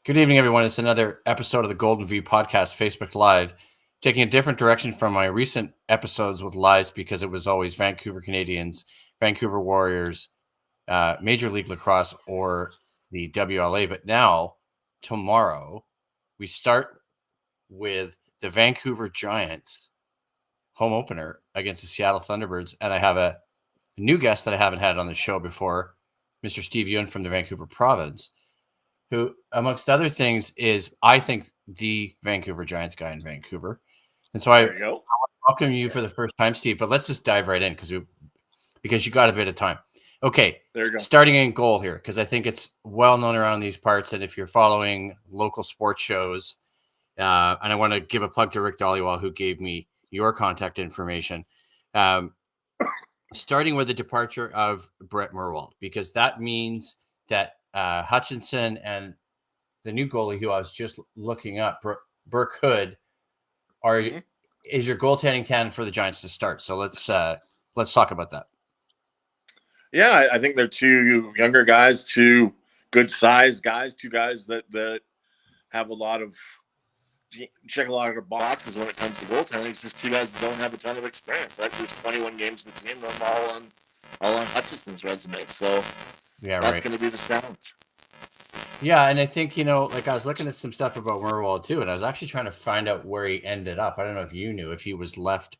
Good evening, everyone. It's another episode of the Golden View Podcast Facebook Live, taking a different direction from my recent episodes with lives because it was always Vancouver Canadians, Vancouver Warriors, Major League Lacrosse, or the WLA. But now, tomorrow, we start with the Vancouver Giants home opener against the Seattle Thunderbirds. And I have a new guest that I haven't had on the show before, Mr. Steve Ewen from the Vancouver Province, who, amongst other things, is, I think, the Vancouver Giants guy in Vancouver. And so I welcome you for the first time, Steve, but let's just dive right in because you got a bit of time. Okay, there you go. Starting in goal here, because I think it's well known around these parts, and if you're following local sports shows, and I want to give a plug to Rick Dollywall, who gave me your contact information, starting with the departure of Brett Merwald, because that means that Hutchinson and the new goalie, who I was just looking up, Burke Hood, is your goaltending tandem for the Giants to start. So let's talk about that. Yeah, I think they're two younger guys, two good-sized guys, two guys that have check a lot of the boxes when it comes to goaltending. It's just two guys that don't have a ton of experience. There's 21 games between them, all on Hutchinson's resume. So that's going to be the challenge. Yeah, and I think, I was looking at some stuff about Merwald too, and I was actually trying to find out where he ended up. I don't know if you knew if he was left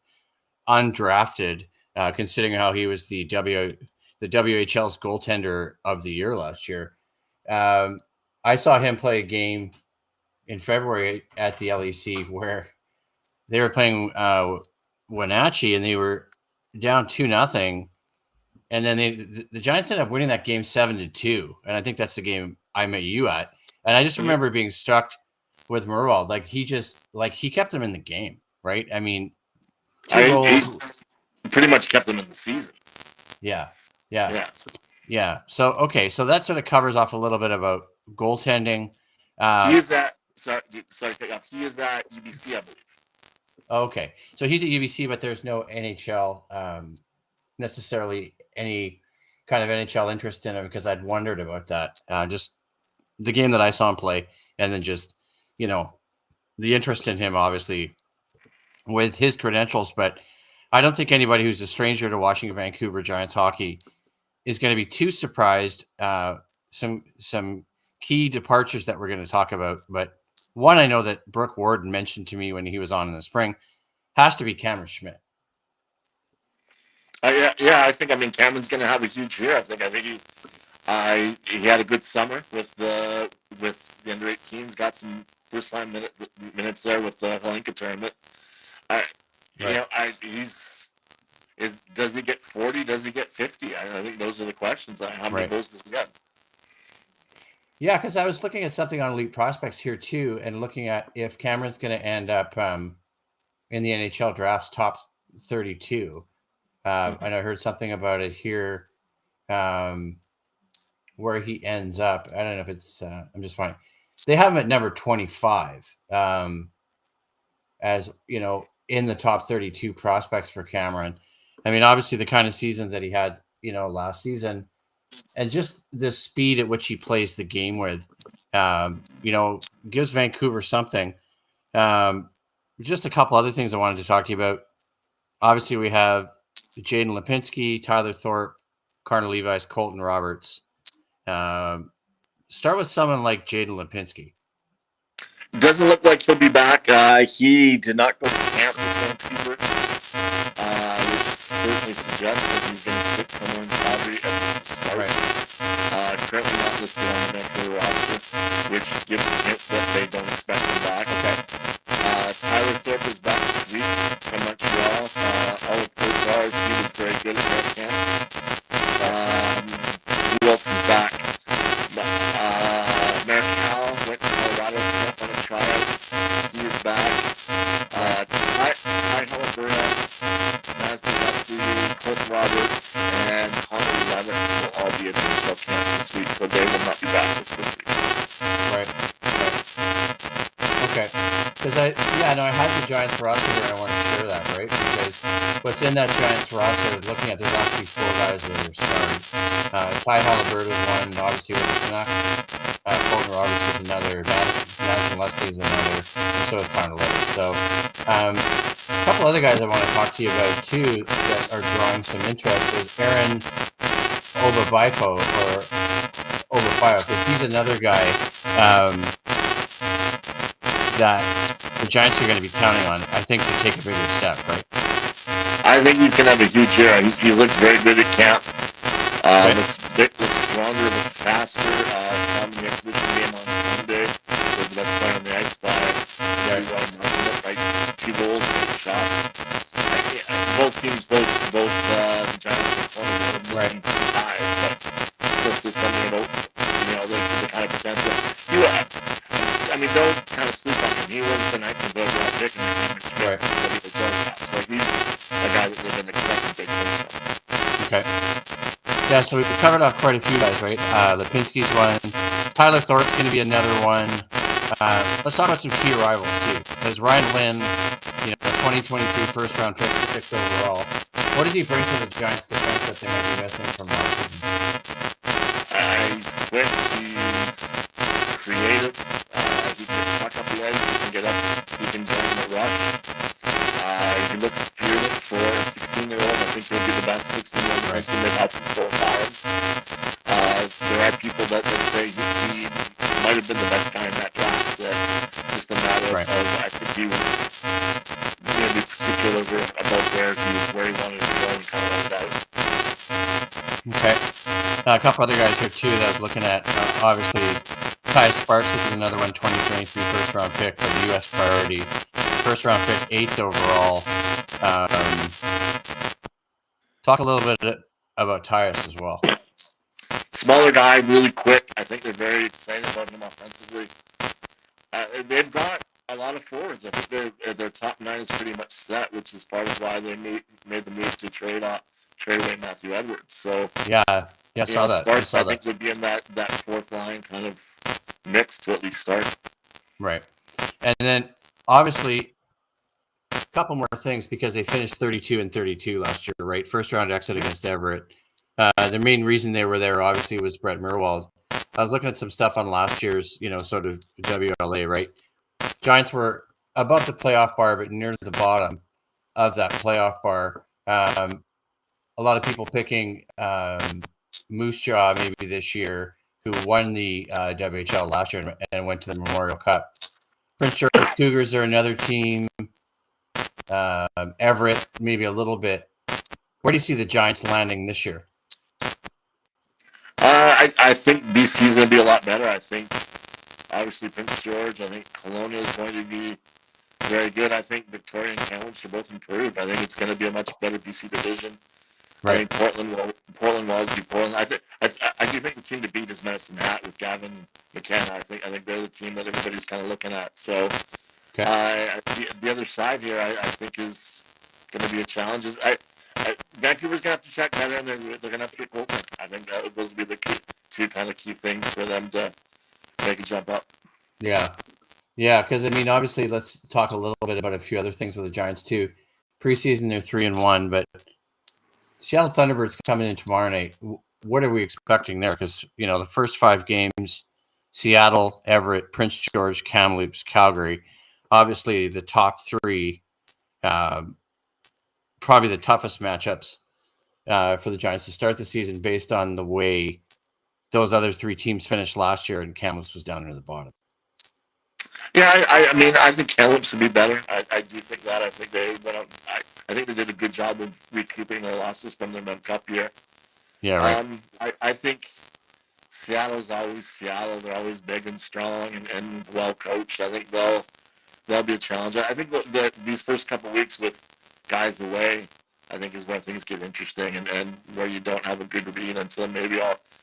undrafted, considering how he was the WHL's goaltender of the year last year. I saw him play a game in February at the LEC where they were playing Wenatchee, and they were down 2-0. And then the Giants ended up winning that game 7-2. And I think that's the game I met you at. And I just remember being struck with Merwald. He kept them in the game, right? I mean, two goals. Pretty much kept them in the season. Yeah. So that sort of covers off a little bit about goaltending. He is at UBC, I believe. Okay. So he's at UBC, but there's no NHL necessarily any kind of NHL interest in him, because I'd wondered about that. Just the game that I saw him play, and then just, the interest in him, obviously, with his credentials. But I don't think anybody who's a stranger to watching Vancouver Giants hockey is going to be too surprised. Some key departures that we're going to talk about. But one I know that Brooke Warden mentioned to me when he was on in the spring has to be Cameron Schmidt. I think Cameron's going to have a huge year. I think he had a good summer with the under 18s. Got some first time minutes there with the Hlinka tournament. Does he get 40? Does he get 50? I think those are the questions. How many goals does he get? Yeah, because I was looking at something on Elite Prospects here too, and looking at if Cameron's going to end up in the NHL draft's top 32. And I heard something about it here, where he ends up. I don't know if it's. I'm just finding. They have him at number 25, as in the top 32 prospects for Cameron. I mean, obviously the kind of season that he had, last season, and just the speed at which he plays the game with, gives Vancouver something. Just a couple other things I wanted to talk to you about. Obviously, we have Jaden Lipinski, Tyler Thorpe, Connor Levi's, Colton Roberts. Start with someone like Jaden Lipinski. Doesn't look like he'll be back. He did not go to camp with Vancouver, which certainly suggests that he's going to stick somewhere in Calgary at the start. Right. Currently not listed on the Vancouver roster, which gives a hint that they don't expect him back. Okay. Tyler Thorpe is back this week from Montreal. All of Coach he was very good at that camp. Who else is back? Mercal went to Colorado on a tryout. He is back. Ty Halliburton, Masden Dusty, Colton Roberts, and Connor Levitt will all be at NHL camp this week, so they will not be back this week. Right. Okay. Because I had the Giants roster here, and I want to share that, right? Because what's in that Giants roster, looking at, there's actually 4 guys that are starting. Ty Halliburton one, obviously with the Canucks. Colton Roberts is another. Madison Leslie is another. And so is Connor Levis. So a couple other guys I want to talk to you about too that are drawing some interest is Aaron Obafio or Obafio, because he's another guy that the Giants are going to be counting on, I think, to take a bigger step, right? I think he's going to have a huge year. He's looked very good at camp. Looks stronger, looks faster. Saw him in the exhibition game on Sunday. Was the best player on the ice by like 2 goals, 8 shots. Both teams, both the Giants and Columbus are missing 2 guys, but still says something about the kind of potential. Don't kind of sleep on him. He was the 19th overall pick in the game. Right. So he's a guy that they've been expecting big things. Okay. Yeah, so we've covered off quite a few guys, right? Lipinski's one. Tyler Thorpe's going to be another one. Let's talk about some key rivals, too. Because Ryan Lynn, 2023 first-round pick, 6th overall. What does he bring to the Giants' defense that they might be missing from last season? He's quick. He's creative. He can tuck up the ice. He can get up. He can join the rush. He looks fearless for a 16-year-old. I think he'll be the best 16-year-old defenseman they've had since Bill Fallon. There are people that say he might have been the best guy in that draft. Just a matter of I think he was going to be particular about where he wanted to go and kind of let it out. Okay. A couple other guys here too that I was looking at. Obviously, Ty Sparks is another one, 2023 first-round pick for the U.S. priority. First-round pick, 8th overall. Talk a little bit about Tyus as well. Smaller guy, really quick. I think they're very excited about him offensively. They've got a lot of forwards. I think their top 9 is pretty much set, which is part of why they made the move to trade away Matthew Edwards. So I saw that. Sparks, I think would be in that 4th line kind of mix to at least start. Right, and then obviously a couple more things because they finished 32-32 last year. Right, first round exit against Everett. The main reason they were there obviously was Brett Murwald. I was looking at some stuff on last year's, sort of WLA, right? Giants were above the playoff bar, but near the bottom of that playoff bar. A lot of people picking Moose Jaw maybe this year, who won the WHL last year and went to the Memorial Cup. Prince George Cougars are another team. Everett, maybe a little bit. Where do you see the Giants landing this year? I think BC is going to be a lot better. I think, obviously, Prince George. I think Kelowna is going to be very good. I think Victoria and Kamloops are both improved. I think it's going to be a much better BC division. Right. I think Portland will be Portland. I do think the team to beat is Medicine Hat with Gavin McKenna. I think they're the team that everybody's kind of looking at. So, the other side here, I think, is going to be a challenge. Vancouver's going to have to check better, and they're going to have to get goaltending. I think those will be the two kind of key things for them to make a jump up. Yeah, because obviously, let's talk a little bit about a few other things with the Giants too. Preseason, they're 3-1, but Seattle Thunderbirds coming in tomorrow night. What are we expecting there? Because the first 5 games, Seattle, Everett, Prince George, Kamloops, Calgary. Obviously, the top 3. Probably the toughest matchups for the Giants to start the season based on the way those other 3 teams finished last year, and Kamloops was down near the bottom. Yeah, I think Kamloops would be better. I do think that. I think they went out. I think they did a good job of recouping their losses from their Mem Cup year. Yeah, right. I think Seattle's always Seattle. They're always big and strong and well coached. I think they'll be a challenge. I think these first couple of weeks with guys away, I think is where things get interesting and where you don't have a good read until maybe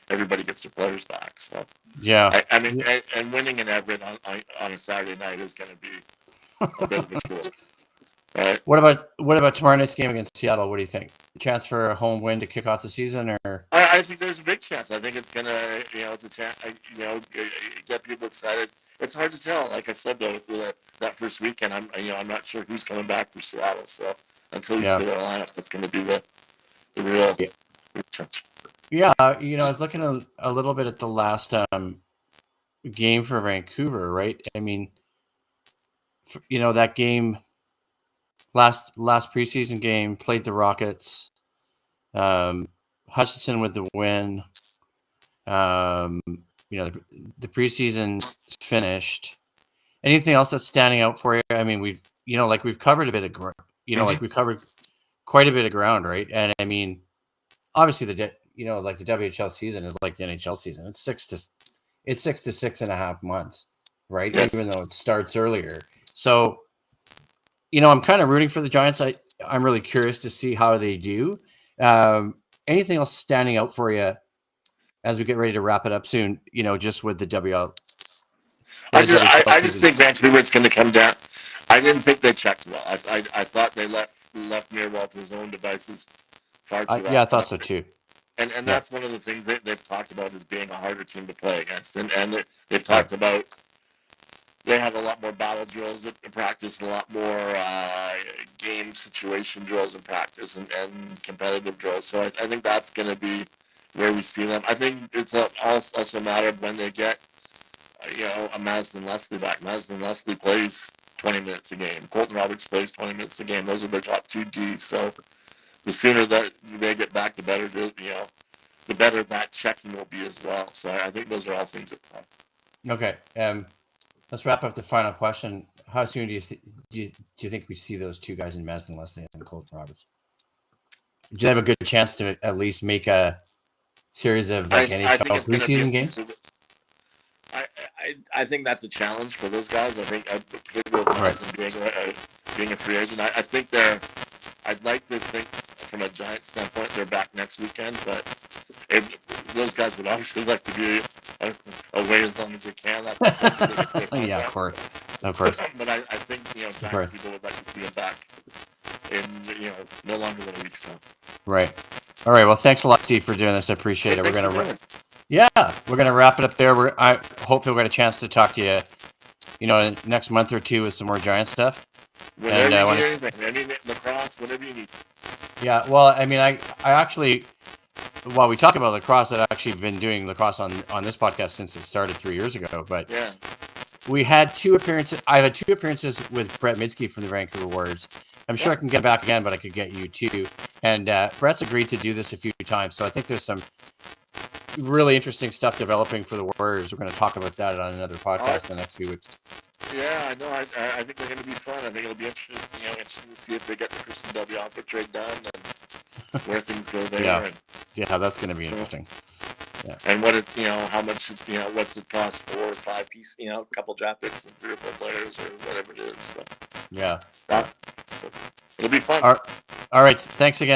everybody gets their players back. So yeah, and winning in Everett on a Saturday night is going to be a bit of a chore. Right. What about tomorrow night's game against Seattle? What do you think? A chance for a home win to kick off the season, or? I think there's a big chance. I think it's gonna, it's a chance. Get people excited. It's hard to tell. Like I said though, with that first weekend, I'm not sure who's coming back for Seattle. So until you see their lineup, that's going to be the real challenge. Yeah, I was looking a little bit at the last game for Vancouver, right? I mean, that game last preseason game, played the Rockets. Hutchinson with the win. The preseason finished. Anything else that's standing out for you? I mean, we've covered a bit of we covered quite a bit of ground, right? And I mean, obviously the WHL season is like the NHL season. It's 6 to 6.5 months, right? Yes. Even though it starts earlier. So, I'm kind of rooting for the Giants. I'm really curious to see how they do. Anything else standing out for you as we get ready to wrap it up soon? Just with the WL. I just think Vancouver's going to come down. I didn't think they checked well. I thought they left Mirwell to his own devices far too often. Yeah, I thought so too. And that's one of the things they've talked about as being a harder team to play against. And they've talked about they have a lot more battle drills in practice, and a lot more game situation drills in practice, and competitive drills. So I think that's going to be where we see them. I think it's also a matter of when they get a Mazdon Leslie back. Mazdon Leslie plays 20 minutes a game. Colton Roberts plays 20 minutes a game. Those are their top two Ds. So the sooner that they get back, the better. The better that checking will be as well. So I think those are all things that play. Okay. Let's wrap up the final question. How soon do you think we see those two guys in Mazdon Leslie and Colton Roberts? Do you have a good chance to at least make a series of NHL preseason games? I think that's a challenge for those guys. I think, particularly with Mazdon being a free agent, I think I'd like to think from a Giants standpoint they're back next weekend, but those guys would obviously like to be away as long as they can. That's yeah, of course. But I think Giants people would like to see them back in no longer than a week's time. Right. All right. Well, thanks a lot, Steve, for doing this. I appreciate it. We're gonna wrap it up there. Hopefully we'll get a chance to talk to you, next month or two with some more Giant stuff. Whenever you need anything, any lacrosse, whatever you need. Yeah. Well, I mean, I actually, while we talk about lacrosse, I've actually been doing lacrosse on this podcast since it started 3 years ago. But yeah, we had 2 appearances. I've had 2 appearances with Brett Midsky from the Vancouver Warriors. I'm sure I can get back again, but I could get you too. And Brett's agreed to do this a few times, so I think there's some really interesting stuff developing for the Warriors. We're going to talk about that on another podcast in the next few weeks. Yeah, I know. I think they're going to be fun. I think it'll be interesting to see if they get the Kristen W. Offer trade done and where things go there. Yeah, that's going to be interesting. Yeah. And what how much what's it cost, 4 or 5 piece, a couple draft picks and 3 or 4 players or whatever it is. So. Yeah. It'll be fun. All right. Thanks again,